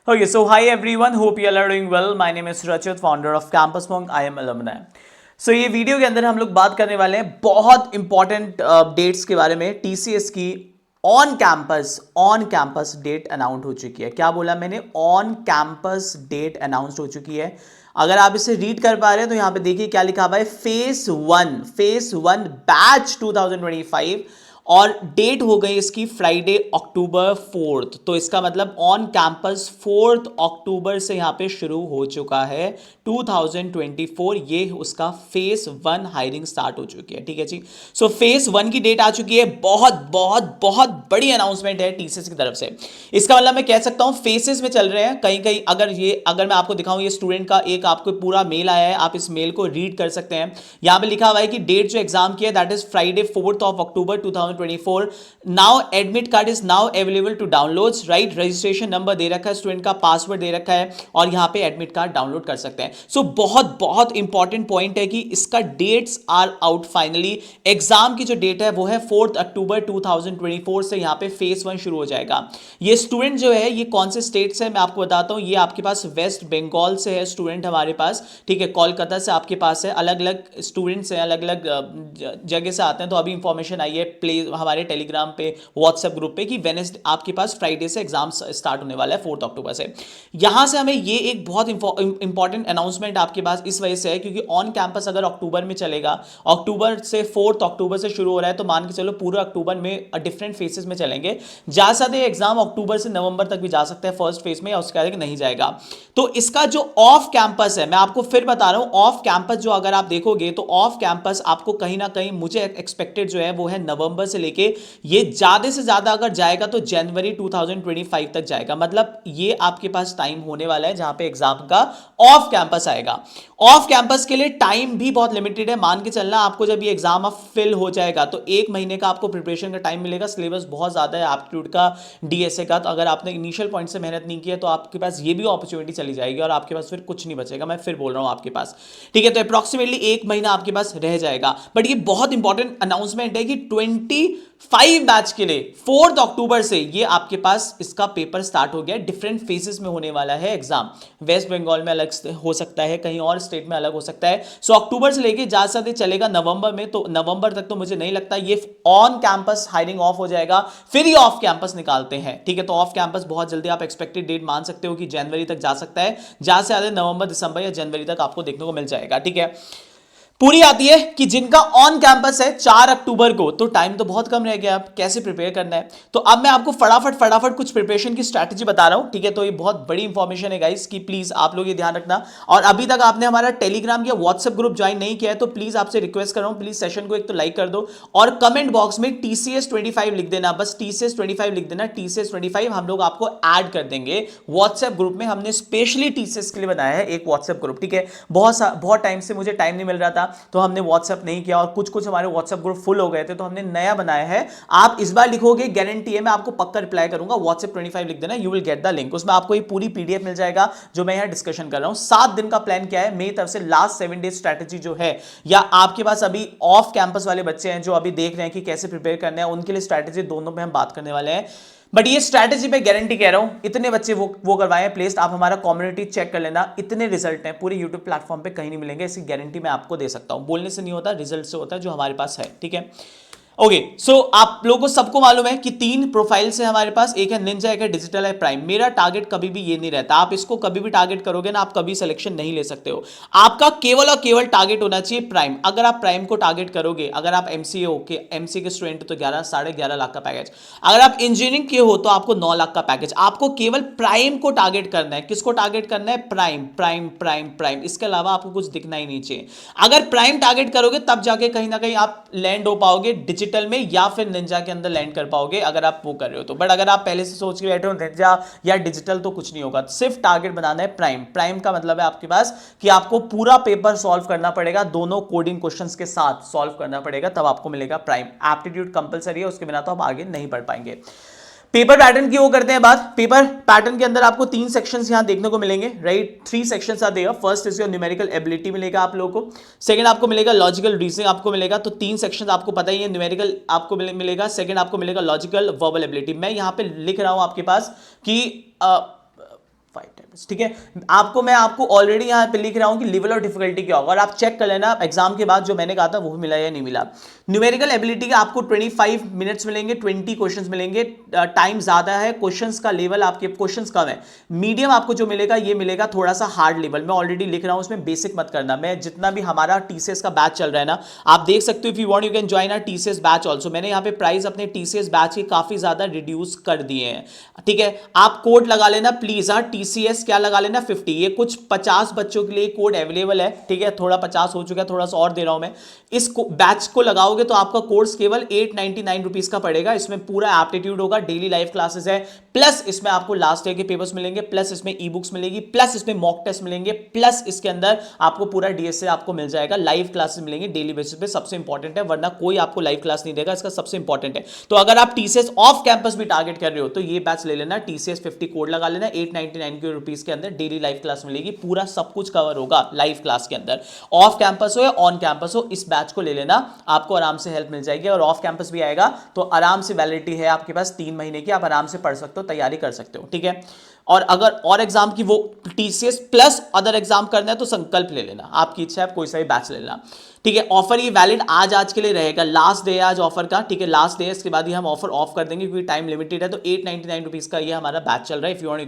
Okay, so hi everyone. Hope you all are doing well. My name is Rachit, founder of Campus Monk. I am alumni. So ये video के अंदर हम लोग बात करने वाले हैं बहुत इंपॉर्टेंट डेट्स के बारे में। टीसीएस की ऑन कैंपस डेट अनाउंस हो चुकी है। क्या बोला मैंने? ऑन कैंपस डेट अनाउंस हो चुकी है। अगर आप इसे रीड कर पा रहे हैं तो यहाँ पे देखिए क्या लिखा हुआ है, फेस वन बैच 2025 और डेट हो गई इसकी फ्राइडे अक्टूबर 4। तो इसका मतलब ऑन कैंपस 4 अक्टूबर से यहां पे शुरू हो चुका है 2024। ये उसका फेस वन हायरिंग स्टार्ट हो चुकी है। ठीक है जी। सो फेस वन की डेट आ चुकी है। बहुत बहुत बहुत बड़ी अनाउंसमेंट है टीसीएस की तरफ से। इसका मतलब मैं कह सकता हूं फेसेस में चल रहे हैं कहीं कहीं। अगर मैं आपको दिखाऊं, ये स्टूडेंट का एक आपको पूरा मेल आया है, आप इस मेल को रीड कर सकते हैं। यहां पे लिखा हुआ है कि डेट जो एग्जाम की है that is Friday 4 October 2024। Now admit card is now available to download, right. Registration number दे रखा है, स्टूडेंट का पासवर्ड दे रखा है और यहां पे एडमिट कार्ड डाउनलोड कर सकते हैं। सो बहुत बहुत इंपॉर्टेंट पॉइंट है कि इसका dates are out finally. Exam की जो डेट है वो है 4 अक्टूबर 2024 से यहां पे फेस वन शुरू हो जाएगा। ये स्टूडेंट जो है ये कौन से स्टेट से, मैं आपको बताता हूं। ये आपके पास वेस्ट बंगाल से है स्टूडेंट हमारे पास, ठीक है। कोलकाता से आपके पास है। अलग अलग स्टूडेंट्स हैं, अलग अलग जगह से आते हैं। तो अभी इंफॉर्मेशन आई है हमारे टेलीग्राम पे, व्हाट्सएप ग्रुप पे कि वेनेसडे आपके पास फ्राइडे से एग्जाम स्टार्ट होने वाला है 4 अक्टूबर से। यहां से हमें ये एक बहुत इंपॉर्टेंट अनाउंसमेंट आपके पास इस वजह से है क्योंकि ऑन कैंपस अगर अक्टूबर में चलेगा, अक्टूबर से 4 अक्टूबर से शुरू हो रहा है, तो मान के चलो पूरा अक्टूबर में डिफरेंट फेसेस में चलेंगे। जा सकते हैं एग्जाम अक्टूबर से नवंबर तक भी जा सकते हैं फर्स्ट फेज में, या उसके आगे नहीं जाएगा। तो इसका जो ऑफ कैंपस है, मैं आपको फिर बता रहा हूं, ऑफ कैंपस जो अगर आप देखोगे तो ऑफ कैंपस आपको कहीं ना कहीं मुझे एक्सपेक्टेड जो है वो है नवंबर से लेके, ये ज्यादा से ज्यादा अगर जाएगा तो जनवरी 2025 तक जाएगा। मतलब ये आपके पास टाइम होने वाला है जहां पे एग्जाम का ऑफ कैंपस आएगा। ऑफ कैंपस के लिए टाइम भी बहुत लिमिटेड है। मान के चलना आपको जब ये एग्जाम अब फिल हो जाएगा तो 1 महीने का आपको प्रिपरेशन का टाइम मिलेगा। सिलेबस बहुत ज्यादा है एप्टीट्यूड का, डीएसए का। तो अगर आपने इनिशियल पॉइंट से मेहनत नहीं की है तो आपके पास ये भी अपॉर्चुनिटी चली जाएगी और आपके पास फिर कुछ नहीं बचेगा। मैं फिर बोल रहा हूं आपके पास, ठीक है। तो अप्रॉक्सीमेटली 1 महीना आपके पास रह जाएगा। बट ये बहुत इंपॉर्टेंट अनाउंसमेंट है कि 25 बैच के लिए 4 अक्टूबर से ये आपके पास इसका पेपर स्टार्ट हो गया। डिफरेंट फेजेस में होने वाला है एग्जाम। वेस्ट बंगाल में अलग हो सकता है, कहीं और स्टेट में अलग हो सकता है। सो अक्टूबर से लेके जा सकते चलेगा नवंबर में। तो नवंबर तक तो मुझे नहीं लगता ये ऑन कैंपस हायरिंग ऑफ हो जाएगा, फिर ये ऑफ कैंपस निकालते हैं, ठीक है। तो ऑफ कैंपस बहुत जल्दी आप एक्सपेक्टेड डेट मान सकते हो कि जनवरी तक जा सकता है। ज्यादा से ज्यादा नवंबर दिसंबर या जनवरी तक आपको देखने को मिल जाएगा, ठीक है। पूरी आती है कि जिनका ऑन कैंपस है 4 अक्टूबर को, तो टाइम तो बहुत कम रह गया। अब कैसे प्रिपेयर करना है, तो अब मैं आपको फटाफट कुछ प्रिपरेशन की स्ट्रैटेजी बता रहा हूं, ठीक है। तो ये बहुत बड़ी इंफॉर्मेशन है गाइस कि प्लीज आप लोग ये ध्यान रखना। और अभी तक आपने हमारा टेलीग्राम या व्हाट्सएप ग्रुप ज्वाइन नहीं किया है तो प्लीज आपसे रिक्वेस्ट कर रहा हूं, प्लीज सेशन को एक तो लाइक कर दो और कमेंट बॉक्स में TCS25 लिख देना। बस TCS25 लिख देना, TCS25। हम लोग आपको ऐड कर देंगे व्हाट्सएप ग्रुप में। हमने स्पेशली टीसीएस के लिए बनाया है एक व्हाट्सएप ग्रुप, ठीक है। बहुत टाइम से मुझे टाइम नहीं मिल रहा था तो हमने व्हाट्सएप नहीं किया और कुछ हमारे व्हाट्सएप ग्रुप फुल हो गए थे तो हमने नया बनाया है। आप इस बार लिखोगे, गारंटी है मैं आपको पक्का रिप्लाई करूंगा। व्हाट्सएप 25 लिख देना, you will get the link. उसमें आपको ये पूरी पीडीएफ मिल जाएगा जो मैं यहां डिस्कशन कर रहा हूं। 7 दिन का प्लान क्या है मेरी तरफ से, लास्ट 7 डेज स्ट्रैटेजी जो है, या आपके पास अभी ऑफ कैंपस वाले बच्चे हैं जो अभी देख रहे हैं कि कैसे प्रिपेयर करना है, उनके लिए स्ट्रैटेजी दोनों में हम बात करने वाले हैं। बट ये स्ट्रैटेजी पे गारंटी कह रहा हूं, इतने बच्चे वो करवाए हैं प्लेस्ड। आप हमारा कम्युनिटी चेक कर लेना, इतने रिजल्ट हैं पूरे यूट्यूब प्लेटफॉर्म पे कहीं नहीं मिलेंगे। इसकी गारंटी मैं आपको दे सकता हूं। बोलने से नहीं होता, रिजल्ट से होता है, जो हमारे पास है, ठीक है। ओके, सो आप लोगों को सबको मालूम है कि 3 प्रोफाइल्स है हमारे पास, एक है निंजा, एक है डिजिटल, है प्राइम। मेरा टारगेट कभी भी ये नहीं रहता, आप इसको कभी भी टारगेट करोगे ना आप कभी सिलेक्शन नहीं ले सकते हो। आपका केवल और केवल टारगेट होना चाहिए प्राइम। अगर आप प्राइम को टारगेट करोगे, अगर आप एमसीए हो के एमसीए के स्टूडेंट तो 11 लाख का पैकेज। अगर आप इंजीनियरिंग के हो तो आपको 9 लाख का पैकेज। आपको केवल प्राइम को टारगेट करना है। किसको टारगेट करना है? Prime prime prime prime. इसके अलावा आपको कुछ दिखना ही नहीं चाहिए। अगर प्राइम टारगेट करोगे तब जाके कहीं ना कहीं आप लैंड हो पाओगे डिजिटल में या फिर निंजा के अंदर लैंड कर पाओगे, अगर आप वो कर रहे हो तो। बट अगर आप पहले से सोच के बैठे हो निंजा या डिजिटल तो कुछ नहीं होगा। सिर्फ टारगेट बनाना है प्राइम। प्राइम का मतलब है आपके पास कि आपको पूरा पेपर सॉल्व करना पड़ेगा, दोनों कोडिंग क्वेश्चंस के साथ सॉल्व करना पड़ेगा, तब आपको मिलेगा प्राइम। एप्टीट्यूड कंपलसरी है, उसके बिना तो आप आगे नहीं बढ़ पाएंगे। पेपर पैटर्न की वो करते हैं बात। पेपर पैटर्न के अंदर आपको 3 सेक्शंस यहां देखने को मिलेंगे, right. 3 sections are there. First is your numerical ability मिलेगा आप लोगों को। सेकंड आपको मिलेगा लॉजिकल रीजनिंग आपको मिलेगा। तो 3 सेक्शंस आपको पता ही है। न्यूमेरिकल आपको मिलेगा, सेकंड आपको मिलेगा लॉजिकल, वर्बल एबिलिटी। मैं यहां पे लिख रहा हूं आपके पास कि 5 टाइम्स, ठीक है। मैं आपको ऑलरेडी यहां पे लिख रहा हूं कि लेवल और डिफिकल्टी क्या होगा, और आप चेक कर लेना एग्जाम के बाद जो मैंने कहा था वो मिला या नहीं मिला। न्यूमेरिकल एबिलिटी के आपको 25 मिनट्स मिलेंगे, 20 क्वेश्चंस मिलेंगे, टाइम ज्यादा है, क्वेश्चंस का लेवल आपके क्वेश्चंस कम है। मीडियम आपको जो मिलेगा ये मिलेगा थोड़ा सा हार्ड लेवल, मैं ऑलरेडी लिख रहा हूं उसमें बेसिक मत करना। मैं जितना भी हमारा टीसीएस का बैच चल रहा है ना, आप देख सकते हो, if you want you can join our TCS batch also. मैंने यहां पे प्राइस अपने टीसीएस बैच के काफी ज्यादा रिड्यूस कर दिए हैं, ठीक है। आप कोड लगा लेना प्लीज, टीसीएस क्या लगा लेना 50, ये कुछ 50 बच्चों के लिए कोड अवेलेबल है, ठीक है। थोड़ा 50 हो चुका है, थोड़ा सा और दे रहा हूं मैं। इस बैच को लगाओगे तो आपका कोर्स केवल 899 रुपीज का पड़ेगा। इसमें पूरा एप्टीट्यूड होगा, डेली लाइव क्लासेस है, प्लस इसमें आपको लास्ट ईयर के पेपर्स मिलेंगे, प्लस इसमें ई बुक्स मिलेगी, प्लस इसमें मॉक टेस्ट मिलेंगे, प्लस इसके अंदर आपको पूरा डीएसए आपको मिल जाएगा, लाइव क्लासेस मिलेंगे डेली बेसिस पे। सबसे इंपॉर्टेंट है, वरना कोई आपको लाइव क्लास नहीं देगा, इसका सबसे इंपॉर्टेंट है। तो अगर आप टीसीएस ऑफ कैंपस भी टारगेट कर रहे हो तो ये बैच ले लेना, टीसीएस 50 कोड लगा लेना, 899 के रुपीज के अंदर डेली लाइव क्लास मिलेगी, पूरा सब कुछ कवर होगा लाइव क्लास के अंदर। ऑफ कैंपस हो या ऑन कैंपस हो, इस बैच को ले लेना, आपको आराम से हेल्प मिल जाएगी। और ऑफ कैंपस भी आएगा तो आराम से वैलिडिटी है आपके पास 3 महीने की, आप आराम से पढ़ सकते हो, तैयारी कर सकते हो, ठीक है। और अगर और एग्जाम की वो टीसीएस प्लस अदर एग्जाम करना है तो संकल्प ले लेना, आपकी इच्छा है, आप कोई सा भी बैच ले लेना, ठीक है। ऑफर ये वैलिड आज के लिए रहेगा, लास्ट डे है आज ऑफर का, ठीक है, लास्ट डे है, इसके बाद ही हम ऑफर ऑफ कर देंगे क्योंकि टाइम लिमिटेड है। तो 899 रुपीज का ये हमारा बैच चल रहा है, if you want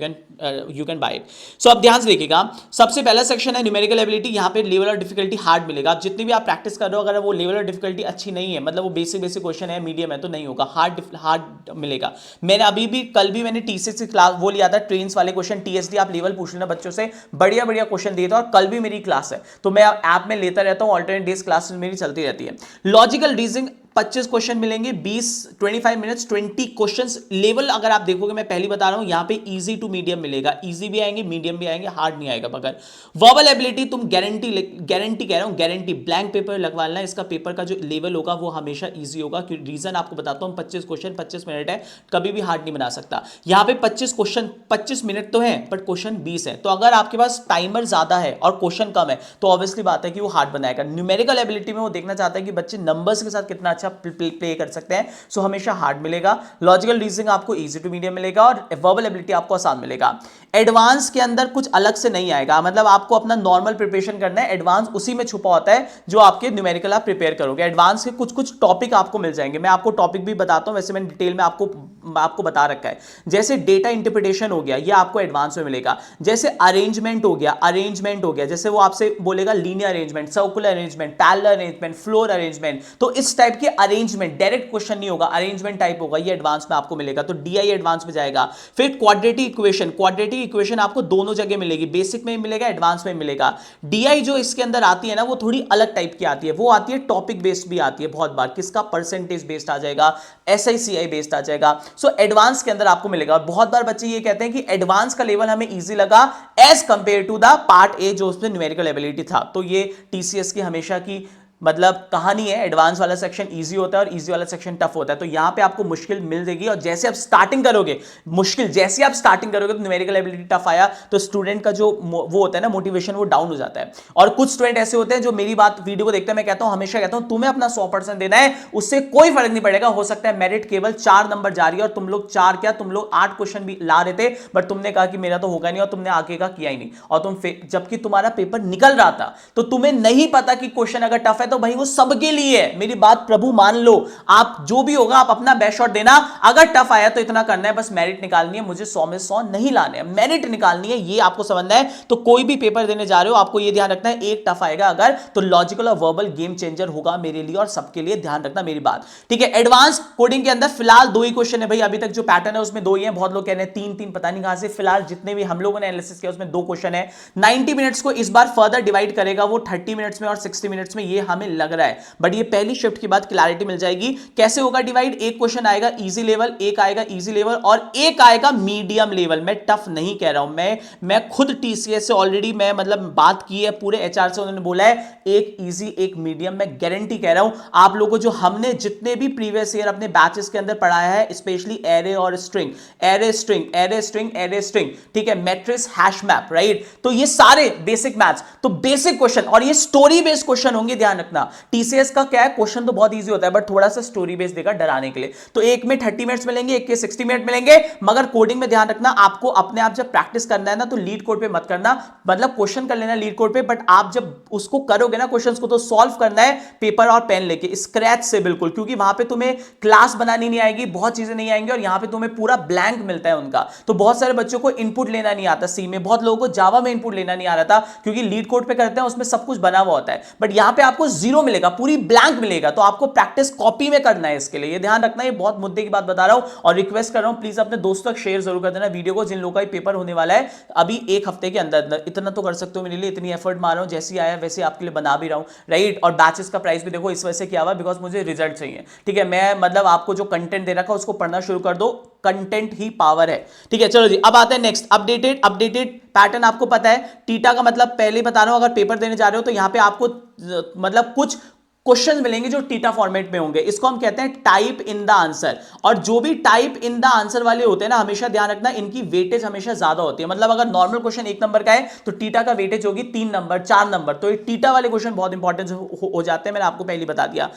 you can buy it. So अब ध्यान से देखिएगा, सबसे पहला सेक्शन है न्यूमेरिकल एबिलिटी, यहाँ पे लेवल और डिफिकल्टी हार्ड मिलेगा। आप जितनी भी आप प्रैक्टिस कर रहे हो, अगर वो लेवल और डिफिकल्टी अच्छी नहीं है, मतलब वो बेसिक क्वेश्चन है, मीडियम है, तो नहीं होगा, हार्ड मिलेगा। मैंने अभी भी कल भी मैंने टीसीएस की क्लास वो लिया था, ट्रेन्स वाले क्वेश्चन, टीएसडी आप लेवल पूछ लेना बच्चों से, बढ़िया बढ़िया क्वेश्चन दिए थे, और कल भी मेरी क्लास है, तो मैं ऐप में लेता रहता हूँ, ऑल्टरनेट डेज क्लासेस मेरी चलती रहती है। लॉजिकल रीजनिंग 25 क्वेश्चन मिलेंगे, 25 मिनट्स 20 क्वेश्चंस। लेवल अगर आप देखोगे, मैं पहली बता रहा हूं, यहां पे इजी टू मीडियम मिलेगा, इजी भी आएंगे, मीडियम भी आएंगे, हार्ड नहीं आएगा। मगर वर्बल एबिलिटी तुम गारंटी कह रहा हूं, गारंटी ब्लैंक पेपर लगवा लेना, इसका पेपर का जो लेवल होगा वो हमेशा इजी होगा। रीजन आपको बताता हूं, 25 क्वेश्चन 25 मिनट है, कभी भी हार्ड नहीं बना सकता। यहां पे 25 क्वेश्चन 25 मिनट तो है, बट क्वेश्चन 20 है, तो अगर आपके पास टाइमर ज्यादा है और क्वेश्चन कम है तो ऑब्वियसली बात है कि वो हार्ड बनाएगा। न्यूमेरिकल एबिलिटी में वो देखना चाहता है कि बच्चे नंबर्स के साथ कितना अच्छा प्ले कर सकते हैं, सो हमेशा हार्ड मिलेगा। लॉजिकल रीजनिंग आपको इजी टू मीडियम मिलेगा, और वर्बल एबिलिटी आपको आसान मिलेगा। एडवांस के अंदर कुछ अलग से नहीं आएगा, मतलब आपको अपना नॉर्मल प्रिपरेशन करना है, एडवांस उसी में छुपा होता है जो आपके न्यूमेरिकल आप प्रिपेयर करोगे। एडवांस के कुछ कुछ टॉपिक आपको मिल जाएंगे, मैं आपको टॉपिक भी बताता हूं, वैसे मैंने डिटेल में आपको बता रखा है। जैसे डेटा इंटरप्रिटेशन हो गया, ये आपको एडवांस में मिलेगा। जैसे अरेंजमेंट हो गया, जैसे वो आपसे बोलेगा linear arrangement, circular arrangement, parallel arrangement, floor arrangement, तो इस टाइप के अरेंजमेंट, डायरेक्ट क्वेश्चन नहीं होगा, अरेंजमेंट टाइप होगा, ये एडवांस में आपको मिलेगा, तो डीआई एडवांस में जाएगा। फिर क्वाड्रेटिक इक्वेशन आपको दोनों जगह मिलेगी, बेसिक में मिलेगा, एडवांस में मिलेगा। डीआई जो इसके अंदर आती है ना, वो थोड़ी अलग टाइप की आती है, वो आती है टॉपिक बेस्ड भी आती है बहुत बार, किसका परसेंटेज बेस्ड आ जाएगा, एसआईसीआई बेस्ड आ जाएगा। सो एडवांस के अंदर आपको मिलेगा। और बहुत बार बच्चे ये कहते हैं कि एडवांस का लेवल हमें इजी लगा as compared to the part A जो उसमें न्यूमेरिकल एबिलिटी था, तो ये टीसीएस की हमेशा की मतलब कहानी है, एडवांस वाला सेक्शन इजी होता है और इजी वाला सेक्शन टफ होता है, तो यहां पे आपको मुश्किल मिल देगी। और जैसे आप स्टार्टिंग करोगे तो न्यूमेरिकल एबिलिटी टफ आया तो स्टूडेंट का जो वो होता है ना मोटिवेशन, वो डाउन हो जाता है। और कुछ स्टूडेंट ऐसे होते हैं जो मेरी बात वीडियो को देखते हैं, मैं कहता हूं, हमेशा कहता हूं, तुम्हें अपना 100% देना है, उससे कोई फर्क नहीं पड़ेगा। हो सकता है मेरिट केवल 4 नंबर जा रही है और तुम लोग 8 क्वेश्चन भी ला रहे थे, बट तुमने कहा कि मेरा तो होगा नहीं, और तुमने आगे का किया ही नहीं, और तुम जबकि तुम्हारा पेपर निकल रहा था, तो तुम्हें नहीं पता कि क्वेश्चन अगर टफ है तो भाई वो सबके लिए है। मेरी बात प्रभु मान लो, आप जो भी होगा आप अपना बेस्ट शॉट देना। अगर टफ आया तो इतना करना है, बस मेरिट निकालनी है, मुझे 100 में 100 नहीं लाने हैं, मेरिट निकालनी है, ये आपको समझना है। तो कोई भी पेपर देने जा रहे हो, आपको ये ध्यान रखना है, एक टफ आएगा अगर, तो लॉजिकल और वर्बल गेम चेंजर होगा मेरे लिए और सबके लिए, ध्यान रखना मेरी बात, ठीक है। एडवांस कोडिंग के अंदर फिलहाल 2 ही क्वेश्चन है भाई, अभी तक जो पैटर्न है उसमें 2 ही है, बहुत लोग कह रहे हैं 3 पता नहीं कहां से। फिलहाल जितने भी हम लोगों ने एनालिसिस किया उसमें 2 क्वेश्चन है। 90 मिनट्स को इस बार फर्दर डिवाइड करेगा वो 30 मिनट्स में और 60 मिनट्स में, ये हमें लग रहा है, बट ये पहली शिफ्ट के बाद क्लैरिटी मिल जाएगी। कैसे होगा डिवाइड, एक क्वेश्चन आएगा इजी लेवल, एक आएगा इजी लेवल और एक आएगा मीडियम लेवल। मैं टफ नहीं कह रहा हूं, मैं खुद टीसीएस से ऑलरेडी मैं मतलब बात की है, पूरे एचआर से उन्होंने बोला है एक इजी एक मीडियम, मैं गारंटी कह रहा हूं आप लोगों को। जो हमने जितने भी प्रीवियस ईयर अपने बैचेस के अंदर पढ़ाया है, स्पेशली एरे और स्ट्रिंग, एरे स्ट्रिंग, ठीक है, मैट्रिक्स, हैश मैप, राइट, तो ये सारे बेसिक मैथ्स, तो बेसिक क्वेश्चन और ये स्टोरी बेस्ड क्वेश्चन होंगे, ध्यान रखना। रखना। टीसीएस का क्या है, क्वेश्चन तो बहुत इजी होता है बट थोड़ा सा स्टोरी बेस्ड देगा डराने के लिए। तो एक में 30 मिनट्स मिलेंगे, एक के 60 मिनट मिलेंगे, मगर कोडिंग में ध्यान रखना आपको अपने आप जब प्रैक्टिस करना है ना तो लीड कोड पे मत करना, मतलब क्वेश्चन कर लेना लीड कोड पे, बट आप जब उसको करोगे ना क्वेश्चंस को तो सॉल्व करना है पेपर और पेन लेके स्क्रैच से बिल्कुल, क्योंकि वहां पे तुम्हें क्लास बनानी नहीं आएगी, बहुत चीजें नहीं आएंगी और यहां पे तुम्हें पूरा ब्लैंक मिलता है उनका। तो बहुत सारे बच्चों को इनपुट लेना नहीं आता सी में, बहुत लोगों को जावा में इनपुट लेना नहीं आ रहा था क्योंकि लीड कोड पे करते हैं उसमें सब कुछ बना हुआ होता है, बट यहां पे आपको जीरो मिलेगा, पूरी ब्लैंक मिलेगा, तो आपको प्रैक्टिस कॉपी में करना है। इसके लिए ये ध्यान रखना, ये बहुत मुद्दे की बात बता रहा हूं और रिक्वेस्ट कर रहा हूं प्लीज अपने दोस्तों तक शेयर जरूर कर देना वीडियो को, जिन लोगों का पेपर होने वाला है अभी एक हफ्ते के अंदर अंदर। इतना तो कर सकते हो मेरे लिए, इतनी एफर्ट मार रहा हूं, जैसे आया वैसे आपके लिए बना भी रहा हूं, राइट। और बैचेस का प्राइस भी देखो इस वजह से क्या हुआ, बिकॉज मुझे रिजल्ट चाहिए, ठीक है। मैं मतलब आपको जो कंटेंट दे रखा है उसको पढ़ना शुरू कर दो, कंटेंट ही पावर है, ठीक है। चलो जी अब आते हैं नेक्स्ट, अपडेटेड पैटर्न। आपको पता है टीटा का मतलब पहले ही बता रहा हूं, अगर पेपर देने जा रहे हो तो यहां पे आपको मतलब कुछ क्वेश्चन मिलेंगे जो टीटा फॉर्मेट में होंगे, इसको हम कहते हैं टाइप इन द आंसर। और जो भी टाइप इन द आंसर वाले होते हैं ना, हमेशा ध्यान रखना इनकी वेटेज हमेशा ज्यादा होती है, मतलब अगर नॉर्मल क्वेश्चन 1 नंबर का है तो टीटा का वेटेज होगी 3 नंबर 4 नंबर, तो ये टीटा वाले क्वेश्चन बहुत इंपॉर्टेंट हो जाते हैं, मैंने आपको पहले बता दिया।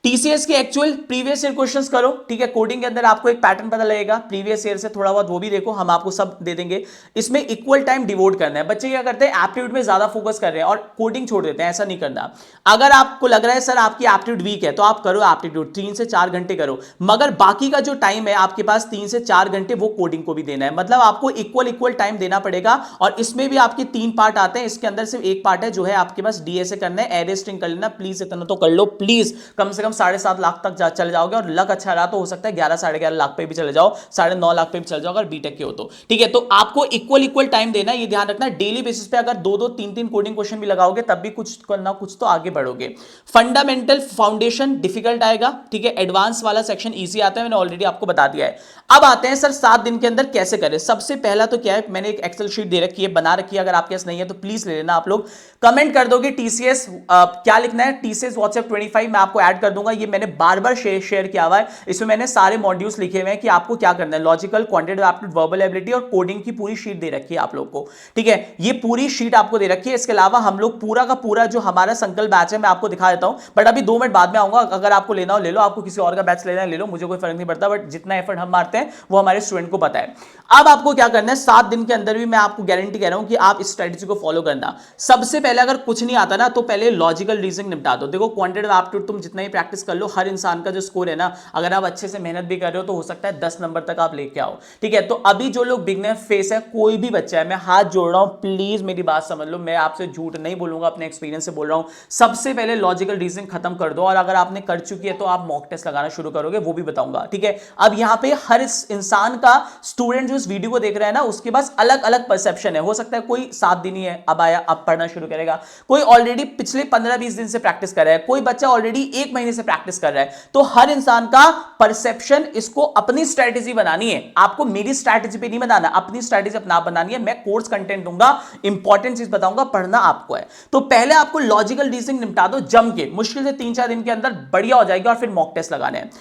टीसीएस के एक्चुअल प्रीवियस ईयर क्वेश्चंस करो, ठीक है। कोडिंग के अंदर आपको एक पैटर्न पता लगेगा प्रीवियस ईयर से, थोड़ा बहुत वो भी देखो, हम आपको सब दे देंगे। इसमें इक्वल टाइम डिवोट करना है। बच्चे क्या करते हैं एप्टीट्यूड में ज्यादा फोकस कर रहे हैं और कोडिंग छोड़ देते हैं, ऐसा नहीं करना। अगर आपको लग रहा है सर आपकी एप्टीट्यूड वीक है तो आप करो एप्टीट्यूड 3 से 4 घंटे करो, मगर बाकी का जो टाइम है आपके पास 3 से 4 घंटे वो कोडिंग को भी देना है, मतलब आपको इक्वल टाइम देना पड़ेगा। और इसमें भी आपके 3 पार्ट आते हैं, इसके अंदर सिर्फ एक पार्ट है जो है आपके पास डीएसए करना है, एरे स्ट्रिंग कर लेना प्लीज, इतना तो कर लो प्लीज, कम से कम 7.5 लाख तक चले जाओगे, और लक अच्छा रहा तो हो सकता है 11 साढ़े 11 लाख पे भी चले जाओ, 9.5 लाख पे भी चले जाओ अगर बीटेक के हो तो, ठीक है। तो आपको इक्वल टाइम देना है, ये ध्यान रखना। डेली बेसिस पे अगर 2-2 3-3 कोडिंग क्वेश्चन भी लगाओगे तब भी कुछ ना कुछ तो आगे बढ़ोगे। फंडामेंटल फाउंडेशन डिफिकल्ट आएगा, ठीक है। एडवांस वाला सेक्शन इजी आता है, मैंने ऑलरेडी आपको बता दिया है। अब आते हैं सर 7 दिन के अंदर कैसे करें। सबसे पहला तो क्या है, मैंने एक एक्सेल शीट दे रखी है, बना रखी है, अगर आपके पास नहीं है तो प्लीज ले लेना। आप लोग कमेंट कर दोगे टीसीएस क्या लिखना है, टीसीएस व्हाट्सएप 25 मैं आपको ऐड कर दूंगा, ये मैंने बार बार शेयर किया हुआ है, इसमें मैंने सारे मॉड्यूल्स लिखे हुए हैं कि आपको क्या करना है, logical, quantitative aptitude, verbal ability और कोडिंग की पूरी शीट दे रखी है आप लोग को, ठीक है। ये पूरी शीट आपको दे रखी है। इसके अलावा हम लोग पूरा का पूरा जो हमारा संकल्प बैच है मैं आपको दिखा देता हूं, बट अभी 2 मिनट बाद में आऊंगा, अगर आपको लेना हो ले लो, आपको किसी और का बैच लेना है ले लो, मुझे कोई फर्क नहीं पड़ता, बट जितना एफर्ट हम मारते हैं वो हमारे स्टूडेंट को पता है। अब आपको क्या करना है, 7 दिन के अंदर भी मैं आपको गारंटी कह रहा हूं कि आप इस स्ट्रेटजी को फॉलो करना। सबसे पहले अगर कुछ नहीं आता ना तो पहले लॉजिकल रीजनिंग निपटा दो। देखो क्वांटिटेटिव एप्टीट्यूड तुम जितना ही प्रैक्टिस कर लो, हर इंसान का जो स्कोर है ना, अगर आप अच्छे से मेहनत भी कर रहे हो तो हो सकता है 10 नंबर तक आप लेके आओ, ठीक है। तो अभी जो लोग बिगनर फेस है, कोई भी बच्चा है, मैं हाथ जोड़ रहा हूं, प्लीज मेरी बात समझ लो, मैं आपसे झूठ नहीं बोलूंगा, अपने एक्सपीरियंस से बोल रहा हूं। सबसे पहले लॉजिकल रीजनिंग खत्म कर दो, और अगर आपने कर चुकी है तो आप मॉक टेस्ट लगाना शुरू करोगे, वो भी बताऊंगा, ठीक है। अब यहां पे हर इंसान का, स्टूडेंट जो इस वीडियो को देख रहा है ना, उसके पास अलग अलग परसेप्शन है। हो सकता है कोई 7 दिन ही है, अब आया अब पढ़ना शुरू करेगा, कोई ऑलरेडी पिछले 15-20 दिन से प्रैक्टिस कर रहा है, कोई बच्चा ऑलरेडी 1 महीने से प्रैक्टिस कर रहा है। तो हर इंसान का परसेप्शन, इसको अपनी स्ट्रेटेजी बनानी है, आपको मेरी स्ट्रेटेजी पे नहीं बनाना, अपनी स्ट्रेटेजी अपना बनानी है। मैं कोर्स कंटेंट दूंगा, इंपॉर्टेंट चीज बताऊंगा, पढ़ना आपको है। तो पहले आपको लॉजिकल रीजनिंग निपटा दो जम के, मुश्किल से 3-4 दिन के अंदर बढ़िया हो जाएगी, और फिर मॉक टेस्ट लगाने हैं।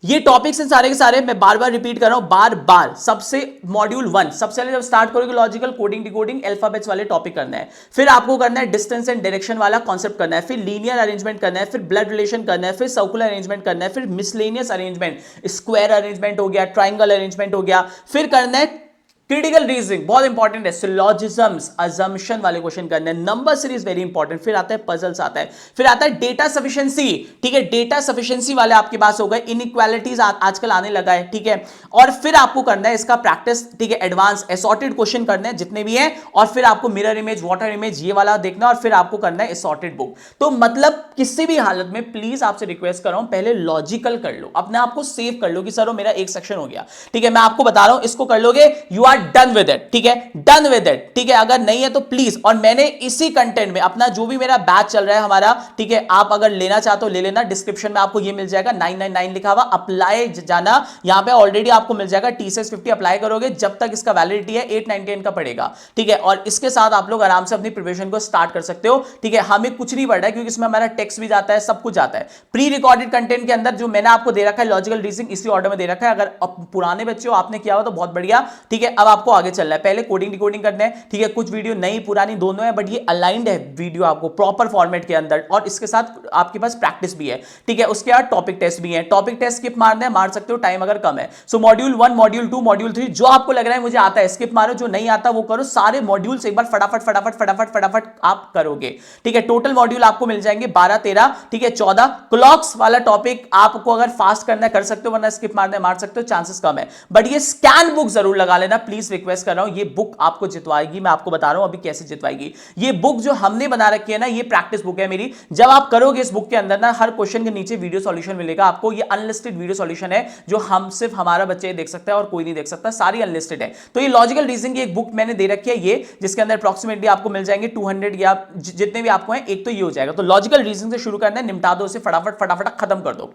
ये टॉपिक्स हैं सारे के सारे, मैं बार बार रिपीट कर रहा हूं, बार बार। सबसे मॉड्यूल 1 सबसे पहले जब स्टार्ट करोगे लॉजिकल, कोडिंग, डिकोडिंग, अल्फाबेट्स वाले टॉपिक करना है, फिर आपको करना है डिस्टेंस एंड डायरेक्शन वाला कॉन्सेप्ट करना है, फिर लीनियर अरेंजमेंट करना है, फिर ब्लड रिलेशन करना है, फिर सर्कुलर अरेंजमेंट करना है, फिर मिसलेनियस अरेंजमेंट, स्क्वायर अरेंजमेंट हो गया, ट्राइंगल अरेंजमेंट हो गया, फिर करना है क्रिटिकल रीजनिंग, बहुत इंपॉर्टेंट है, सिलोजिज्म्स, अजम्पशन वाले क्वेश्चन करने हैं, नंबर सीरीज वेरी इंपॉर्टेंट, फिर आता है पजल्स आता है, फिर आता है डेटा सफिशिएंसी, ठीक है। डेटा सफिशिएंसी वाले आपके पास हो गए, इनइक्वालिटीज आजकल आने लगा है, ठीक है। और फिर आपको करना है इसका प्रैक्टिस, ठीक है, एडवांस असॉर्टेड क्वेश्चन करने हैं जितने भी हैं, और फिर आपको मिरर इमेज, वाटर इमेज, ये वाला देखना है, और फिर आपको करना है असॉर्टेड बुक। तो मतलब किसी भी हालत में प्लीज आपसे रिक्वेस्ट कर रहा हूं, पहले लॉजिकल कर लो, अपने आप को सेव कर लो कि सर मेरा एक सेक्शन हो गया, ठीक है। मैं आपको बता रहा हूं, इसको कर लोगे, you are done with it, ठीक है, डन विद इट, ठीक है। अगर नहीं है तो प्लीज, और मैंने इसी कंटेंट में अपना जो भी मेरा बैच चल रहा है हमारा, ठीक है, आप अगर लेना चाहते हो ले लेना, डिस्क्रिप्शन में आपको ये मिल जाएगा 999 लिखा हुआ, अप्लाई जाना, यहां पे ऑलरेडी आपको मिल जाएगा TCS 50 अप्लाई करोगे, जब तक इसका वैलिडिटी है 899 का पड़ेगा, ठीक है। और इसके साथ आप लोग आराम से अपनी प्रिपरेशन को स्टार्ट कर सकते हो, ठीक है। हमें कुछ नहीं पड़ रहा है क्योंकि इसमें हमारा टेक्स्ट भी जाता है, सब कुछ जाता है। प्री रिकॉर्डेड कंटेंट के अंदर जो मैंने आपको दे रखा है लॉजिकल रीजनिंग, इसी ऑर्डर में दे रखा है, अगर पुराने बच्चे हो आपने किया हो तो बहुत बढ़िया, ठीक है। अब आपको आगे चलना है, पहले कोडिंग डिकोडिंग करना है, ठीक है। कुछ वीडियो नई पुरानी दोनों है, बट ये अलाइंड है वीडियो आपको प्रॉपर फॉर्मेट के अंदर, और इसके साथ आपके पास प्रैक्टिस भी है, ठीक है। उसके बाद टॉपिक टेस्ट भी है, टॉपिक टेस्ट स्किप मारना है, मार सकते हो टाइम अगर कम है। सो मॉड्यूल 1, मॉड्यूल 2, मॉड्यूल 3 जो आपको लग रहा है मुझे आता है स्किप मारो, जो नहीं आता वो करो। सारे मॉड्यूल्स एक बार फटाफट फटाफट फटाफट फटाफट आप करोगे, ठीक है। टोटल मॉड्यूल आपको मिल जाएंगे 12, 13, ठीक है, 14। क्लॉक्स वाला टॉपिक आपको अगर फास्ट करना है कर सकते हो, वरना स्किप मारना है मार सकते हो, चांसेस कम है। बट ये स्कैन बुक जरूर लगा लेना प्लीज, रिक्वेस्ट कर रहा हूं। ये बुक आपको जितवाएगी, मैं आपको बता रहा हूं अभी कैसे जितवाएगी। ये बुक जो हमने बना रखी है ना, ये प्रैक्टिस बुक है मेरी। जब आप करोगे इस बुक के अंदर ना, हर क्वेश्चन के नीचे वीडियो सॉल्यूशन मिलेगा आपको। ये अनलिस्टेड वीडियो सॉल्यूशन है, जो हम सिर्फ हमारा बच्चे देख सकता है और कोई नहीं देख सकता, सारी अनलिस्टेड है। तो ये लॉजिकल रीजनिंग की एक बुक मैंने दे रखी है, ये जिसके अंदर अप्रॉक्सीमेटली आपको मिल जाएंगे 200 या जितने भी आपको हैं, एक तो ये हो जाएगा। तो लॉजिकल रीजनिंग से शुरू करना है, निपटा दो उसे फटाफट फटाफट खत्म कर दो।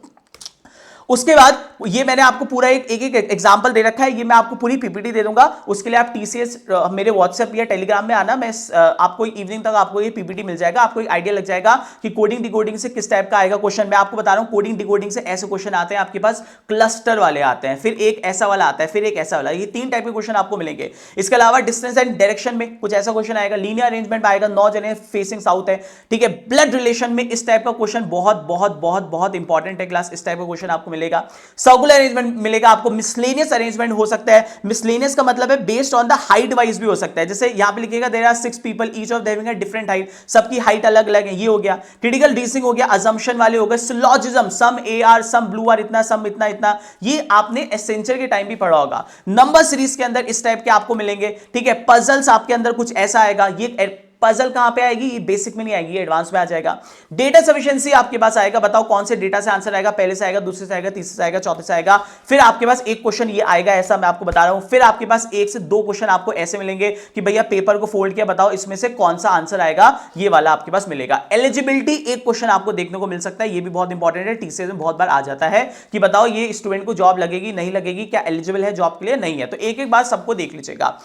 उसके बाद ये मैंने आपको पूरा एक एग्जांपल दे रखा है, ये मैं आपको पूरी पीपीटी दे दूंगा। उसके लिए आप टीसीएस मेरे व्हाट्सएप या टेलीग्राम में आना, मैं आपको इवनिंग तक आपको ये पीपीटी मिल जाएगा। आपको एक आइडिया लग जाएगा कि कोडिंग डिकोडिंग से किस टाइप का आएगा क्वेश्चन। मैं आपको बता रहा हूं कोडिंग डिकोडिंग से ऐसे क्वेश्चन आते हैं आपके पास, क्लस्टर वाले आते हैं, फिर एक ऐसा वाला आता है, फिर एक ऐसा वाला, ये 3 टाइप के क्वेश्चन आपको मिलेंगे। इसके अलावा डिस्टेंस एंड डायरेक्शन में कुछ ऐसा क्वेश्चन आएगा, लीनियर अरेंजमेंट आएगा, 9 जने फेसिंग साउथ है, ठीक है। ब्लड रिलेशन में इस टाइप का क्वेश्चन बहुत बहुत बहुत बहुत इंपॉर्टेंट है क्लास, इस टाइप का क्वेश्चन आपको मिलेगा। सर्कुलर अरेंजमेंट मिलेगा आपको, मिसलेनियस अरेंजमेंट हो सकता है। मिसलेनियस का मतलब है based on the height wise भी हो सकता है, जैसे यहां पे लिखेगा there are 6 people each of them having a different height, सबकी हाइट अलग अलग है, ये हो गया। क्रिटिकल रीजनिंग हो गया, अजम्पशन वाले हो गए, syllogism, some A are some blue are इतना, सम इतना इतना, ये आपने एसेंशियल के टाइम भी पढ़ा होगा। नंबर सीरीज के अंदर इस टाइप के आपको मिलेंगे, ठीक है। पजल्स आपके अंदर कुछ ऐसा आएगा, ये पजल कहां पे आएगी, ये बेसिक में नहीं आएगी, ये एडवांस में आ जाएगा। डेटा सफिशिएंसी आपके पास आएगा, बताओ कौन से डेटा से आंसर आएगा, पहले से आएगा, दूसरे से आएगा, तीसरे से आएगा, चौथे से आएगा। फिर आपके पास एक क्वेश्चन ये आएगा ऐसा, मैं आपको बता रहा हूं। फिर आपके पास 1 से 2 क्वेश्चन आपको ऐसे मिलेंगे कि भैया पेपर को फोल्ड किया, बताओ इसमें से कौन सा आंसर आएगा, ये वाला आपके पास मिलेगा। एलिजिबिलिटी एक क्वेश्चन आपको देखने को मिल सकता है, ये भी बहुत इंपॉर्टेंट है, टीसीएस में बहुत बार आ जाता है कि बताओ ये स्टूडेंट को जॉब लगेगी नहीं लगेगी, क्या एलिजिबल है जॉब के लिए, नहीं है। तो एक एक बार सबको देख लीजिएगा,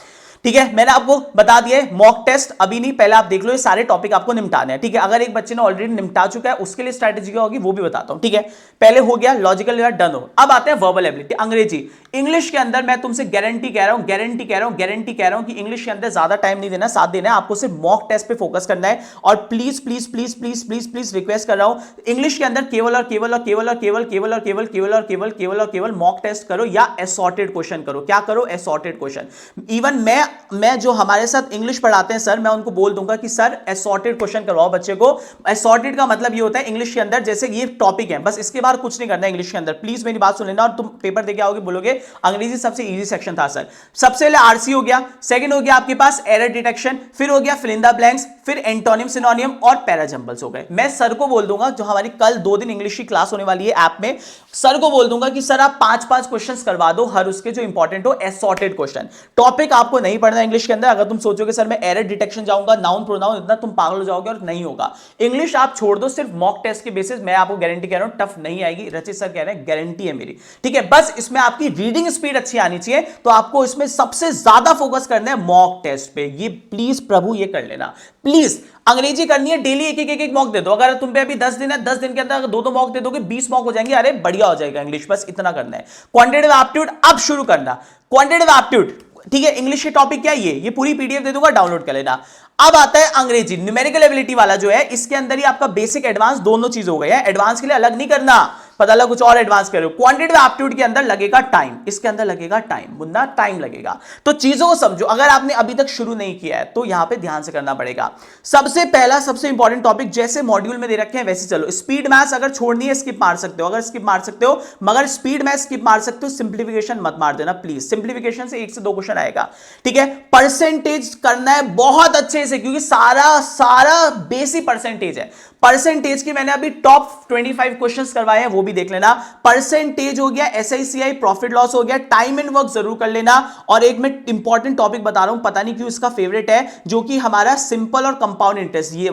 ठीक है। मैंने आपको बता दिया है मॉक टेस्ट अभी नहीं, पहले आप देख लो, ये सारे टॉपिक आपको निपटाने हैं, ठीक है। अगर एक बच्चे ने ऑलरेडी निपटा चुका है उसके लिए स्ट्रैटेजी क्या होगी वो भी बताता हूं, ठीक है। पहले हो गया लॉजिकल डन हो। अब आते हैं वर्बल एबिलिटी, अंग्रेजी। इंग्लिश के अंदर मैं तुमसे गारंटी कह रहा हूं, गारंटी कह रहा हूं, गारंटी कह रहा हूं कि इंग्लिश के अंदर ज्यादा टाइम नहीं देना, साथ देना है आपको, सिर्फ मॉक टेस्ट पे फोकस करना है। और please please please please please please request कर रहा हूं, इंग्लिश के अंदर केवल और केवल और केवल और केवल केवल और केवल केवल और केवल केवल और केवल मॉक टेस्ट करो या असॉर्टेड क्वेश्चन करो। क्या करो? Assorted question. इवन मैं जो हमारे साथ इंग्लिश पढ़ाते हैं सर, मैं उनको बोल दूंगा कि सर असॉर्टेड क्वेश्चन करवाओ बच्चे को। असॉर्टेड का मतलब ये होता है इंग्लिश के अंदर जैसे ये टॉपिक है, बस इसके बाहर कुछ नहीं करना है इंग्लिश के अंदर। प्लीज मेरी बात सुन लेना, और तुम पेपर देके आओगे बोलोगे अंग्रेजी सबसे इजी सेक्शन था सर। सबसे पहले आरसी हो गया, सेकंड हो गया आपके पास एरर डिटेक्शन, फिर हो गया फिल इन द ब्लैंक्स, फिर एंटोनिम सिनोनिम और पैराजंबल्स हो गए। मैं सर को बोल दूंगा, जो हमारी कल 2 दिन इंग्लिश की क्लास होने वाली है ऐप में, सर को बोल दूंगा कि सर आप 5-5 क्वेश्चंस करवा दो, हर उसके जो इंपॉर्टेंट हो असॉर्टेड क्वेश्चन। टॉपिक आपको नहीं पढ़ना इंग्लिश के अंदर। अगर तुम सोचोगे सर मैं एरर डिटेक्शन जाऊंगा, नाउन प्रोनाउन, इतना तुम पागल हो जाओगे और नहीं होगा। इंग्लिश आप छोड़ दो, सिर्फ मॉक टेस्ट के बेसिस मैं आपको गारंटी कह रहा हूं टफ नहीं आएगी। रचित सर कह रहे हैं गारंटी है मेरी, ठीक है। बस इसमें आपकी रीडिंग स्पीड अच्छी आनी चाहिए, तो आपको इसमें सबसे ज्यादा फोकस करना है मॉक टेस्ट पे। ये प्लीज प्रभु ये कर लेना प्लीज। अंग्रेजी करनी है डेली, एक मॉक दे दो। अगर तुम पे अभी 10 दिन है, 10 दिन के अंदर अगर 2-2 मॉक दे दोगे 20 मॉक हो जाएंगे, अरे बढ़िया हो जाएगा इंग्लिश। बस इतना करना है। क्वांटिटेटिव एप्टीट्यूड अब शुरू करना, क्वांटिटेटिव एप्टीट्यूड, ठीक है। इंग्लिश के टॉपिक क्या है ये पूरी पीडीएफ दे दूंगा, डाउनलोड कर लेना। अब आता है अंग्रेजी, न्यूमेरिकल एबिलिटी वाला जो है, इसके अंदर ही आपका बेसिक एडवांस दोनों चीज हो गए हैं। एडवांस के लिए अलग नहीं करना, पता लगा कुछ और एडवांस कर रहे हो। क्वांटिटेटिव एप्टीट्यूड के अंदर लगेगा टाइम, इसके अंदर लगेगा टाइम, मुन्ना टाइम लगेगा। तो चीजों को समझो, अगर आपने अभी तक शुरू नहीं किया है तो यहां पे ध्यान से करना पड़ेगा। सबसे पहला सबसे इंपॉर्टेंट टॉपिक जैसे मॉड्यूल में दे रखे हैं वैसे चलो। स्पीड मैथ्स अगर छोड़नी है स्किप मार सकते हो, अगर स्किप मार सकते हो, मगर स्पीड मैथ्स स्किप मार सकते हो, सिंप्लीफिकेशन मत मार देना प्लीज। सिंप्लीफिकेशन से 1 से 2 क्वेश्चन आएगा, ठीक है। परसेंटेज करना है बहुत अच्छे से, क्योंकि सारा बेसिक परसेंटेज है। परसेंटेज की मैंने अभी टॉप 25 क्वेश्चंस करवाए हैं, वो भी देख लेना। परसेंटेज हो गया, एसआईसीआई, प्रॉफिट लॉस हो गया, टाइम एंड वर्क जरूर कर लेना। और एक मैं इंपॉर्टेंट टॉपिक बता रहा हूं, पता नहीं क्यों इसका फेवरेट है, जो कि हमारा सिंपल और कंपाउंड इंटरेस्ट, ये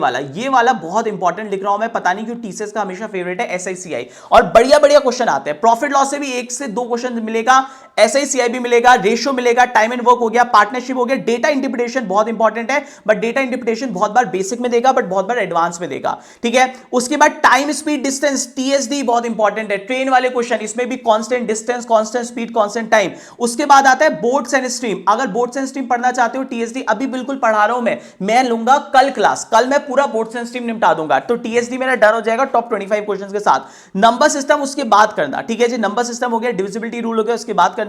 वाला बहुत इंपॉर्टेंट लिख रहा हूं मैं, पता नहीं क्यों टीसीएस का हमेशा फेवरेट है एसआईसीआई। और बढ़िया बढ़िया क्वेश्चन आते हैं। प्रॉफिट लॉस से भी 1 से 2 क्वेश्चन मिलेगा। SICI भी मिलेगा, रेशियो मिलेगा, टाइम एंड वर्क हो गया, पार्टनरशिप हो गया, डेटा इंटरप्रिटेशन बहुत इंपॉर्टेंट है, बट डेटा इंटरप्रिटेशन बहुत बार बेसिक में देगा, बट बहुत बार एडवांस में देगा, ठीक है। उसके बाद टाइम स्पीड डिस्टेंस, TSD बहुत इंपॉर्टेंट है, ट्रेन वाले क्वेश्चन, इसमें भी constant distance, constant speed, constant time. उसके बाद आता है बोर्ड्स एंड स्ट्रीम। अगर बोर्ड्स एंड स्ट्रीम पढ़ना चाहते हो, TSD अभी बिल्कुल पढ़ा रहा हूं मैं लूंगा कल क्लास, कल मैं पूरा बोर्ड्स एंड स्ट्रीम निपटा दूंगा, तो TSD मेरा डन हो जाएगा टॉप 25 क्वेश्चंस के साथ। नंबर सिस्टम उसके बाद करना, ठीक है जी, नंबर सिस्टम हो गया, डिविजिबिलिटी रूल हो गया, उसके बाद करना।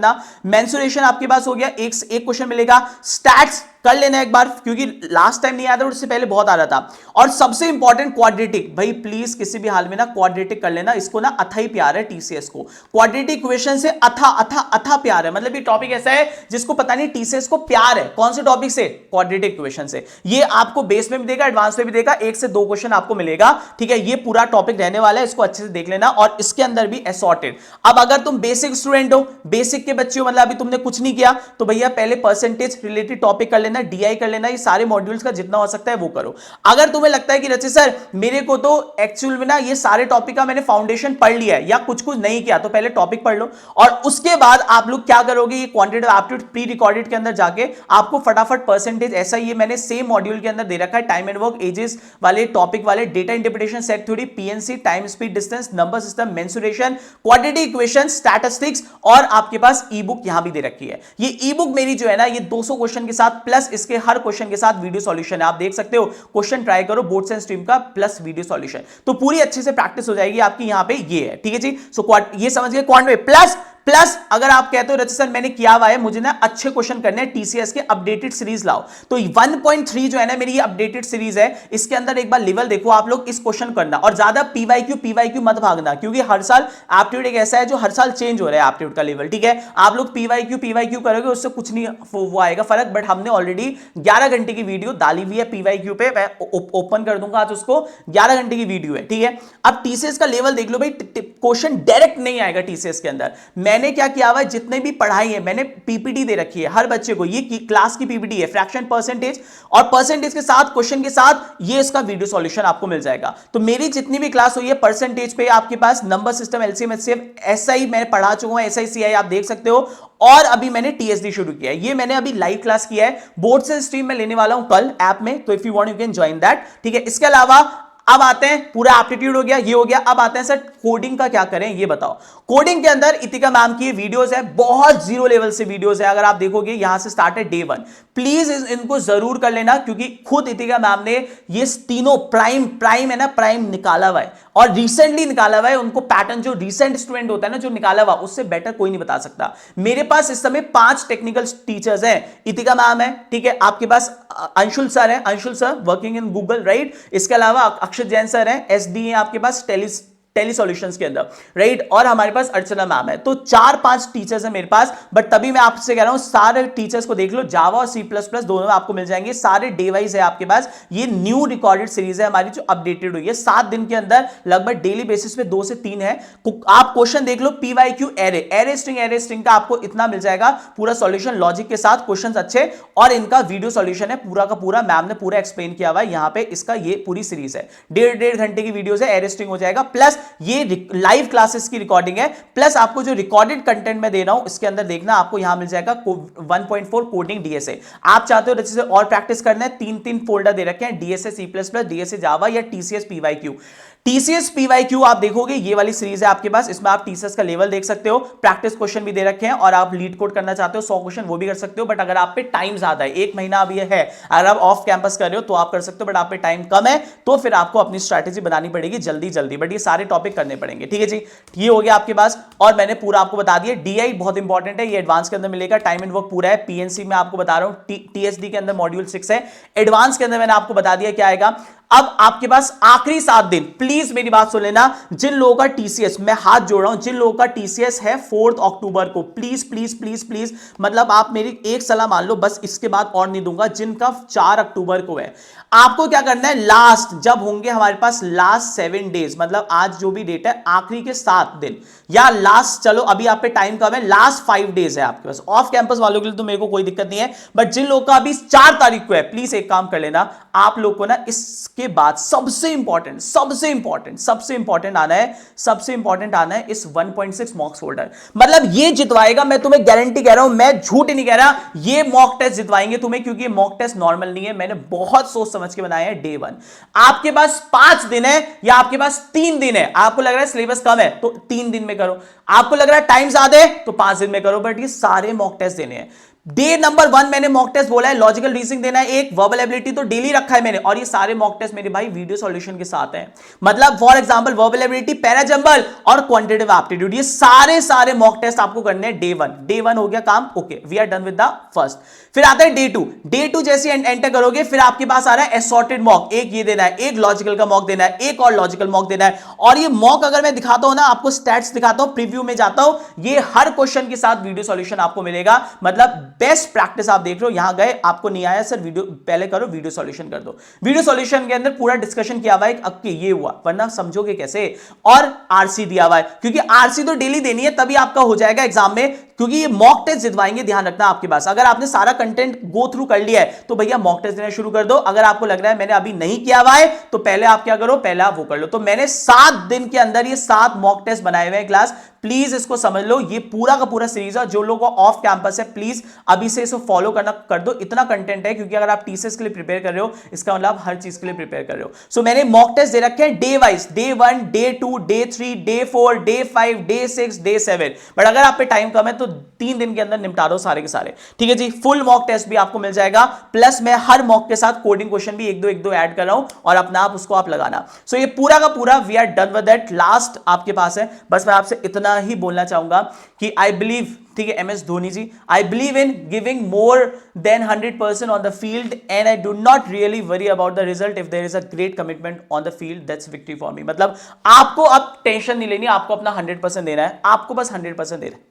मेंसुरेशन आपके पास हो गया, एक क्वेश्चन मिलेगा। स्टैट्स कर लेना एक बार, क्योंकि लास्ट टाइम नहीं आया था, उससे पहले बहुत आ रहा था। और सबसे इंपॉर्टेंट क्वाड्रेटिक, भाई प्लीज किसी भी हाल में ना क्वाड्रेटिक कर लेना, इसको ना अथा ही प्यार है TCS को, क्वाड्रेटिक इक्वेशन से अथा अथा अथा प्यार है। मतलब ये टॉपिक ऐसा है जिसको पता नहीं TCS को प्यार है, कौन से टॉपिक से? क्वाड्रेटिक इक्वेशन से। ये आपको बेस में भी देगा, एडवांस में भी देगा, 1 से 2 क्वेश्चन आपको मिलेगा, ठीक है। ये पूरा टॉपिक रहने वाला है, इसको अच्छे से देख लेना, और इसके अंदर भी असॉर्टेड। अब अगर तुम बेसिक स्टूडेंट हो, बेसिक के बच्चे हो, मतलब अभी तुमने कुछ नहीं किया, तो भैया पहले परसेंटेज रिलेटेड टॉपिक कर लेना, DI कर लेना, ये सारे मॉड्यूल्स का जितना हो सकता है वो करो। अगर तुम्हें लगता है कि रचित सर मेरे को तो एक्चुअल में ना ये सारे टॉपिक का मैंने फाउंडेशन पढ़ लिया है या कुछ कुछ नहीं किया, तो पहले टॉपिक पढ़ लो, और उसके बाद आप लोग क्या करोगे, ये क्वांटिटेटिव एप्टीट्यूड प्री रिकॉर्डेड के अंदर जाके आपको फटाफट परसेंटेज, ऐसा ये मैंने सेम मॉड्यूल के अंदर दे रखा है, टाइम एंड वर्क, एजेस वाले टॉपिक वाले, data interpretation, set theory, PNC, time speed distance, number system, mensuration, quadratic equation, statistics, और आपके पास ई बुक यहां भी दे रखी है। ये ई बुक मेरी जो है ना, ये 200 क्वेश्चन के साथ प्लस इसके हर क्वेश्चन के साथ वीडियो सॉल्यूशन है, आप देख सकते हो, क्वेश्चन ट्राई करो बोर्ड्स एंड स्ट्रीम का प्लस वीडियो सॉल्यूशन, तो पूरी अच्छे से प्रैक्टिस हो जाएगी आपकी यहां पे, ये है, ठीक है जी। सो ये समझ गए क्वांट में प्लस अगर आप कहते हो रचित सर मैंने किया हुआ है, मुझे ना अच्छे क्वेश्चन करने हैं, TCS के अपडेटेड सीरीज लाओ, तो 1.3 जो है ना मेरी ये अपडेटेड सीरीज है, इसके अंदर एक बार लेवल देखो आप लोग, इस क्वेश्चन करना, और ज्यादा PYQ मत भागना, क्योंकि हर साल एप्टीट्यूड एक ऐसा है जो हर साल चेंज हो रहा है एप्टीट्यूड का लेवल, ठीक है। आप लोग PYQ करोगे, उससे कुछ नहीं वो आएगा फर्क, बट हमने ऑलरेडी 11 घंटे की वीडियो डाली हुई है PYQ पे, मैं ओपन कर दूंगा आज उसको, 11 घंटे की वीडियो है, ठीक है। अब TCS का लेवल देख लो भाई, क्वेश्चन डायरेक्ट नहीं आएगा TCS के अंदर। मैंने क्या किया हुआ है, जितने भी पढ़ाई है मैंने PPT दे रखी है हर बच्चे को, ये क्लास की PPT है, फ्रैक्शन, परसेंटेज, और परसेंटेज के साथ क्वेश्चन के साथ ये इसका वीडियो सॉल्यूशन आपको मिल जाएगा। तो मेरी जितनी भी क्लास हुई है परसेंटेज पे, आपके पास number system, LCM, HCF, SI मैंने पढ़ा चुका हूं, SICI आप देख सकते हो, और अभी मैंने TSD शुरू किया है, ये मैंने अभी लाइव क्लास किया है, बोर्ड्स एंड स्ट्रीम में लेने वाला हूं कल ऐप में, तो if you want you can join that, ठीक है। इसके अलावा अब आते हैं, पूरा एप्टीट्यूड हो गया, ये हो गया, अब आते हैं सर कोडिंग का क्या करें ये बताओ। कोडिंग के अंदर इतिका मैम की वीडियोस है, बहुत जीरो लेवल से वीडियोस है, अगर आप देखोगे यहां से स्टार्ट है डे 1, प्लीज इनको जरूर कर लेना, क्योंकि खुद इतिका मैम ने ये तीनों प्राइम है ना, प्राइम निकाला हुआ है, और रिसेंटली निकाला हुआ है, उनको पैटर्न जो रिसेंट स्टूडेंट होता है ना, जो निकाला हुआ, उससे बेटर कोई नहीं बता सकता। मेरे पास इस समय 5 टेक्निकल टीचर्स हैं, इतिका मैम है, ठीक है, आपके पास अंशुल सर है, Anshul sir working in Google, right, इसके अलावा अक्षत जैन सर है, SD है आपके पास टेली सॉल्यूशंस के अंदर, राइट, और हमारे पास अर्चना मैम है, तो 4-5 टीचर्स है मेरे पास, बट तभी मैं आपसे कह रहा हूं सारे टीचर्स को देख लो, जावा और C++ दोनों में आपको मिल जाएंगे, सारे डे वाइज है आपके पास। ये न्यू रिकॉर्डेड सीरीज है हमारी जो अपडेटेड हुई है, 7 दिन के अंदर लगभग डेली बेसिस पे 2 से 3 है। आप क्वेश्चन देख लो, PYQ एरे स्ट्रिंग का आपको इतना मिल जाएगा, पूरा सॉल्यूशन लॉजिक के साथ, क्वेश्चन अच्छे, और इनका वीडियो सॉल्यूशन है पूरा का पूरा, मैम ने पूरा एक्सप्लेन किया हुआ है यहाँ पे, इसका ये पूरी सीरीज है, 1.5 घंटे की वीडियो है, एरे स्ट्रिंग हो जाएगा, प्लस ये लाइव क्लासेस की रिकॉर्डिंग है, प्लस आपको जो रिकॉर्डेड कंटेंट मैं दे रहा हूं इसके अंदर देखना, आपको यहां मिल जाएगा 1.4 कोडिंग DSA। आप चाहते हो जैसे और प्रैक्टिस करना है, 3 फोल्डर दे रखे हैं, DSA C++, DSA जावा या TCS PYQ आप देखोगे, ये वाली सीरीज है आपके पास, इसमें आप TCS का लेवल देख सकते हो, प्रैक्टिस क्वेश्चन भी दे रखे हैं, और आप लीड कोड करना चाहते हो 100 क्वेश्चन वो भी कर सकते हो, बट अगर आप पे टाइम ज्यादा है, 1 महीना अभी है, अगर आप ऑफ कैंपस कर रहे हो तो आप कर सकते हो, बट आप पे टाइम कम है, तो फिर आपको अपनी स्ट्रैटेजी बनानी पड़ेगी जल्दी, बट ये सारे टॉपिक करने पड़ेंगे, ठीक है जी। ये हो गया आपके पास, और मैंने पूरा आपको बता दिया, DI बहुत इंपॉर्टेंट है, ये एडवांस के अंदर मिलेगा, टाइम एंड वर्क पूरा है, PNC में आपको बता रहा हूं, TSD के अंदर मॉड्यूल 6 है, एडवांस के अंदर मैंने आपको बता दिया क्या आएगा। अब आपके पास आखिरी 7 दिन, प्लीज मेरी बात सुन लेना, जिन लोगों का TCS, मैं हाथ जोड़ रहा हूं, जिन लोगों का TCS है 4 अक्टूबर को, प्लीज मतलब आप मेरी एक सलाह मान लो, बस इसके बाद और नहीं दूंगा, जिनका 4 अक्टूबर को है, आपको क्या करना है, लास्ट जब होंगे हमारे पास लास्ट 7 डेज, मतलब आज जो भी डेट है आखिरी के 7 दिन, या लास्ट, चलो अभी आप पे टाइम कम है, लास्ट 5 डेज है आपके पास, ऑफ कैंपस वालों के लिए तो मेरे को कोई दिक्कत नहीं है, बट जिन लोगों का अभी 4 तारीख को है, प्लीज एक काम कर लेना, आप लोग को ना इस उसके बाद सबसे इंपॉर्टेंट आना है इस 1.6 मॉक्स फोल्डर। मतलब ये जितवाएगा, मैं तुम्हें गारंटी कह रहा हूं, मैं झूठ नहीं कह रहा, ये मॉक टेस्ट जितवाएंगे तुम्हें, क्योंकि ये मॉक टेस्ट नॉर्मल नहीं है, मैंने बहुत सोच समझ के बनाया है। डे 1 आपके पास 5 दिन है या आपके पास 3 दिन है, आपको लग रहा है सिलेबस कम है तो 3 दिन में करो, आपको लग रहा है टाइम ज्यादा है तो 5 दिन में करो, बट ये सारे मॉक टेस्ट देने हैं। डे नंबर 1 मैंने मॉक टेस्ट बोला है, लॉजिकल रीजनिंग देना है, एक वर्बल एबिलिटी तो डेली रखा है मैंने, और ये सारे मॉक टेस्ट मेरे भाई वीडियो सॉल्यूशन के साथ हैं। मतलब for example verbal ability, para jumble और क्वांटिटेटिव एप्टीट्यूड, ये सारे मॉक टेस्ट आपको करने हैं। डे 1 हो गया काम, okay, we are done with the first. फिर आता है डे 2 जैसे एंटर करोगे, फिर आपके पास आ रहा है असॉर्टेड मॉक, एक ये देना है, एक लॉजिकल का मॉक देना है, एक और लॉजिकल मॉक देना है। और ये मॉक अगर मैं दिखाता हूं ना, आपको स्टैट्स दिखाता हूं, प्रीव्यू में जाता हूं, ये हर क्वेश्चन के साथ वीडियो सॉल्यूशन आपको मिलेगा। मतलब बेस्ट प्रैक्टिस आप देख रहे हो, यहां गए आपको नहीं आया सर वीडियो, पहले करो वीडियो सॉल्यूशन कर दो। वीडियो सॉल्यूशन के अंदर पूरा डिस्कशन किया हुआ है, अब ये हुआ, वरना समझोगे कैसे। और आरसी दिया हुआ है, क्योंकि आरसी तो डेली देनी है, तभी आपका हो जाएगा एग्जाम में, क्योंकि ये मॉक टेस्ट जितवाएंगे, ध्यान रखना आपके पास। अगर आपने सारा कंटेंट गो थ्रू कर लिया है तो भैया मॉक टेस्ट देना शुरू कर दो। अगर आपको लग रहा है मैंने अभी नहीं किया हुआ है तो पहले आप क्या करो, पहले आप वो कर लो। तो मैंने 7 दिन के अंदर ये 7 मॉक टेस्ट बनाए हुए हैं क्लास, प्लीज इसको समझ लो, ये पूरा का पूरा सीरीज है। जो लोगों को ऑफ कैंपस है प्लीज अभी से इसको फॉलो करना कर दो, इतना कंटेंट है, क्योंकि अगर आप टीसीएस के लिए प्रिपेयर कर रहे हो, इसका मतलब हर चीज के लिए प्रिपेयर कर रहे हो। सो मैंने मॉक टेस्ट दे रखे हैं day wise, day 1, day 2, day 3, day 4, day 5, day 6, day 7। But अगर आप पे टाइम कम है तो 3 दिन के अंदर निपटा दो सारे के सारे, ठीक है जी। फुल मॉक टेस्ट भी आपको मिल जाएगा, प्लस मैं हर मॉक के साथ कोडिंग क्वेश्चन भी एक दो ऐड कर रहा हूं, और अपना आप उसको आप लगाना। सो ये पूरा का पूरा we are done with that. Last आपके पास है, बस मैं आपसे इतना ही बोलना चाहूंगा कि आई बिलीव, ठीक है, MS Dhoni ji, I believe in giving more than 100% on the field and I do not really worry about the result. If there is a great commitment on the field, that's victory for me. मतलब आपको अब tension नहीं लेनी, आपको अपना 100% देना है, आपको बस 100% देना है,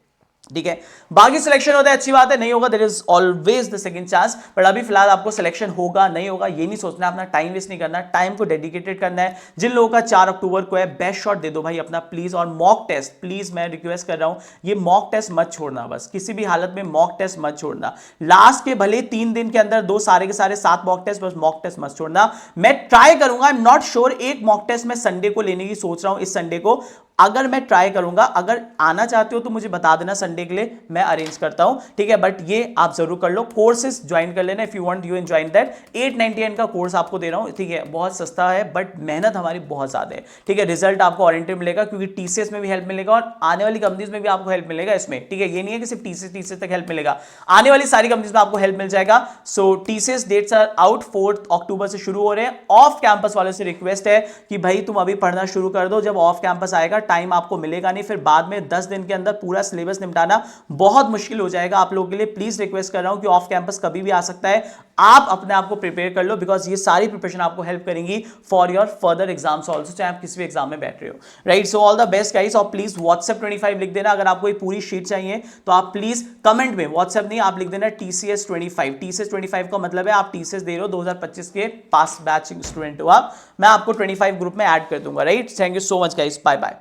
ठीक है। बाकी सिलेक्शन होता है अच्छी बात है, नहीं होगा there is always the second chance, but अभी फिलहाल आपको सिलेक्शन होगा नहीं होगा ये नहीं सोचना, अपना टाइम वेस्ट नहीं करना, टाइम को डेडिकेटेड करना है। जिन लोगों का 4 अक्टूबर को है, बेस्ट शॉट दे दो भाई अपना प्लीज। और मॉक टेस्ट प्लीज मैं रिक्वेस्ट कर रहा हूं, ये मॉक टेस्ट मत छोड़ना, बस किसी भी हालत में मॉक टेस्ट मत छोड़ना। लास्ट के भले 3 दिन के अंदर दो सारे के सारे 7 मॉक टेस्ट, बस मॉक टेस्ट मत छोड़ना। मैं ट्राई करूंगा, आई एम नॉट श्योर, एक मॉक टेस्ट मैं संडे को लेने की सोच रहा हूं, इस संडे को अगर मैं ट्राई करूंगा। अगर आना चाहते हो तो मुझे बता देना, संडे के लिए मैं अरेंज करता हूं, ठीक है। बट ये आप जरूर कर लो, कोर्सेज ज्वाइन कर लेना if you want, you join that. 899 का कोर्स आपको दे रहा हूं, ठीक है, बहुत सस्ता है, बट मेहनत हमारी बहुत ज्यादा है, ठीक है। रिजल्ट आपको ओरिएंटेड मिलेगा, क्योंकि टीसीएस में भी हेल्प मिलेगा और आने वाली कंपनीज में भी आपको हेल्प मिलेगा इसमें, ठीक है। ये नहीं है कि सिर्फ टीसीएस तक हेल्प मिलेगा, आने वाली सारी कंपनीज में आपको हेल्प मिल जाएगा। सो टीसीएस डेट्स आर आउट, 4 अक्टूबर से शुरू हो रहे हैं। ऑफ कैंपस वाले से रिक्वेस्ट है कि भाई तुम अभी पढ़ना शुरू कर दो, जब ऑफ कैंपस आएगा टाइम आपको मिलेगा नहीं, फिर बाद में 10 दिन के अंदर पूरा सिलेबस निपटाना बहुत मुश्किल हो जाएगा आप लोगों के लिए। प्लीज रिक्वेस्ट कर रहा हूं कि ऑफ कैंपस कभी भी आ सकता है, आप अपने आप को प्रिपेयर कर लो, बिकॉज ये सारी प्रिपरेशन आपको हेल्प करेंगी for your further exams also, चाहे आप किसी भी एग्जाम में बैठ रहे हो, right. So all the best guys, और प्लीज व्हाट्सएप 25 लिख देना। अगर आपको ये पूरी शीट चाहिए तो आप प्लीज कमेंट में, व्हाट्सएप नहीं, आप लिख देना TCS 25। TCS 25 का मतलब है आप TCS दे रहे हो, 2025 के पास बैच स्टूडेंट हो आप, मैं आपको 25 ग्रुप में ऐड कर दूंगा, right. Thank you so much guys, bye bye.